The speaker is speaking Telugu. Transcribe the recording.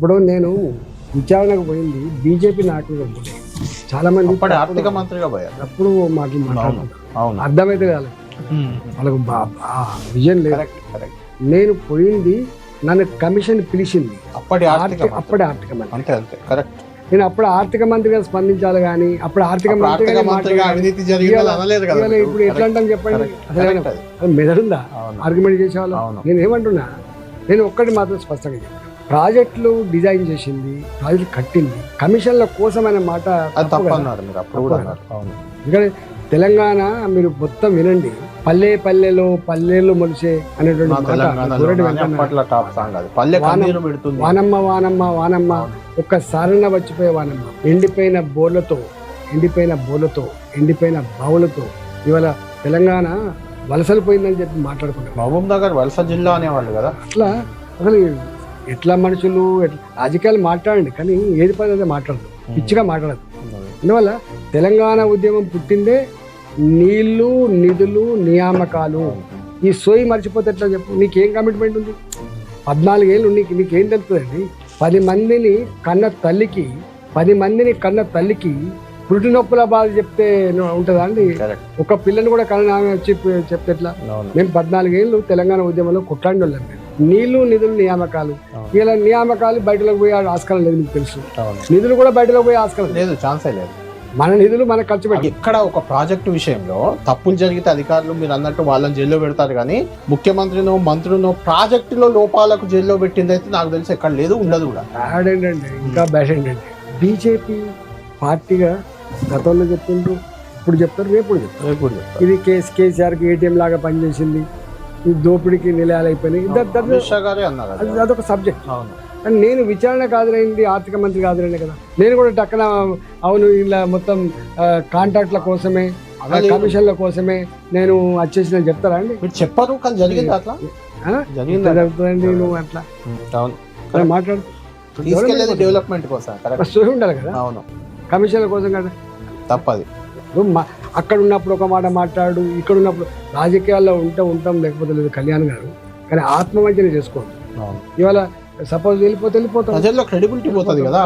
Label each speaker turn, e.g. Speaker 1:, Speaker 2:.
Speaker 1: ఇప్పుడు నేను విచారణకు పోయింది బీజేపీ నాయకులు చాలా మంది
Speaker 2: అప్పటి ఆర్థిక మంత్రిగా పోయారు.
Speaker 1: అప్పుడు మాటలు మాట్లాడుతున్నారు,
Speaker 2: అవును
Speaker 1: అర్థమైతే కాదు వాళ్ళకు విజన్ లేదు.
Speaker 2: Correct correct.
Speaker 1: నేను పోయింది, నన్ను కమిషన్ పిలిచింది
Speaker 2: అప్పటి ఆర్థిక
Speaker 1: అప్పుడే ఆర్థిక మంత్రి.
Speaker 2: అంతే అంతే కరెక్ట్.
Speaker 1: నేను అప్పుడు ఆర్థిక మంత్రిగా స్పందించాలి కానీ అప్పుడు ఆర్థిక
Speaker 2: మంత్రిగా అవినీతి జరిగింది అనలేదు కదా.
Speaker 1: ఇప్పుడు ఎట్లా అంటాం చెప్పండి, అసలు మెదడుందా ఆర్గ్యుమెంట్ చేసేవాళ్ళు? నేను ఏమంటున్నా, నేను ఒక్కటి మాత్రం స్పష్టంగా చెప్పాను, ప్రాజెక్టులు డిజైన్ చేసింది, ప్రాజెక్టులు కట్టింది కమిషన్ల కోసం అనే మాట ఎందుకంటే తెలంగాణ మీరు మొత్తం వినండి, పల్లె పల్లెలో పల్లెలు మొలిసే అనేటువంటి వానమ్మ వానమ్మ వానమ్మ ఒక్క సారణ వచ్చిపోయే వానమ్మ, ఎండిపోయిన బోర్లతో ఎండిపోయిన బావులతో ఇవాళ తెలంగాణ వలసలు పోయిందని చెప్పి మాట్లాడుకుంటారు.
Speaker 2: మహబూబ్ నగర్ వలస జిల్లా అనేవాళ్ళు కదా.
Speaker 1: అట్లా అసలు ఎట్లా మనుషులు రాజకీయాలు మాట్లాడండి కానీ ఏది పని అదే మాట్లాడదు, పిచ్చిగా మాట్లాడదు. అందువల్ల తెలంగాణ ఉద్యమం పుట్టిందే నీళ్లు నిధులు నియామకాలు. ఈ సోయి మర్చిపోతే ఎట్లా చెప్పు? నీకేం కమిట్మెంట్ ఉంది? 14 ఏళ్ళు నీకేం తెలుస్తుందండి? 10 మందిని కన్న తల్లికి పురుటి నొప్పుల బాధ చెప్తే ఉంటుందా అండి? ఒక పిల్లని కూడా కన్న చెప్తే ఎట్లా? మేము 14 ఏళ్ళు తెలంగాణ ఉద్యమంలో కొట్లాడిన వాళ్ళం. నీళ్లు నిధులు నియామకాలు, ఇలా నియామకాలు బయటలోకి పోయే ఆస్కారం లేదు, మీకు తెలుసు. నిధులు కూడా బయటలోకి పోయే ఆస్కారం
Speaker 2: లేదు, ఛాన్సే లేదు.
Speaker 1: మన నిధులు మనకు ఖర్చు పెట్టి
Speaker 2: ఇక్కడ ఒక ప్రాజెక్టు విషయంలో తప్పులు జరిగితే అధికారులు మీరు అన్నట్టు వాళ్ళని జైల్లో పెడతారు కానీ ముఖ్యమంత్రినో మంత్రులనో ప్రాజెక్టులో లోపాలకు జైల్లో పెట్టింది అయితే నాకు తెలిసి ఎక్కడ లేదు, ఉండదు కూడా.
Speaker 1: బ్యాడ్ ఏంటంటే ఇంకా బ్యాడ్ ఏంటంటే బీజేపీ పార్టీగా గతంలో చెప్తుండ్రు, ఇప్పుడు చెప్తారు, రేపు చెప్తారు. ఇది కేసీఆర్కి ఏటీఎం లాగా పనిచేసింది, ఈ దోపిడీకి నిలయాలు అయిపోయినాయి, అదొక సబ్జెక్ట్. కానీ నేను విచారణకు హాజరైంది ఆర్థిక మంత్రికి హాజరైంది కదా, నేను కూడా టక్కన అవును ఇలా మొత్తం కాంట్రాక్ట్ల కోసమే కమిషన్ల కోసమే నేను వచ్చేసిన చెప్తారా అండి?
Speaker 2: మీరు చెప్పరు కానీ జరిగింది అట్లా
Speaker 1: జరుగుతుందండి. నువ్వు అట్లా మాట్లాడు
Speaker 2: డెవలప్మెంట్ కోసం
Speaker 1: ఉండాలి కదా, కమిషన్ల కోసం కదా,
Speaker 2: తప్పది.
Speaker 1: అక్కడ ఉన్నప్పుడు ఒక మాట మాట్లాడు, ఇక్కడ ఉన్నప్పుడు రాజకీయాల్లో ఉంటాం లేకపోతే లేదు కళ్యాణ్ గారు, కానీ ఆత్మవంచన చేసుకోండి. ఇవాళ సపోజ్ వెళ్ళిపోతాం,
Speaker 2: ప్రజల్లో క్రెడిబిలిటీ పోతుంది కదా.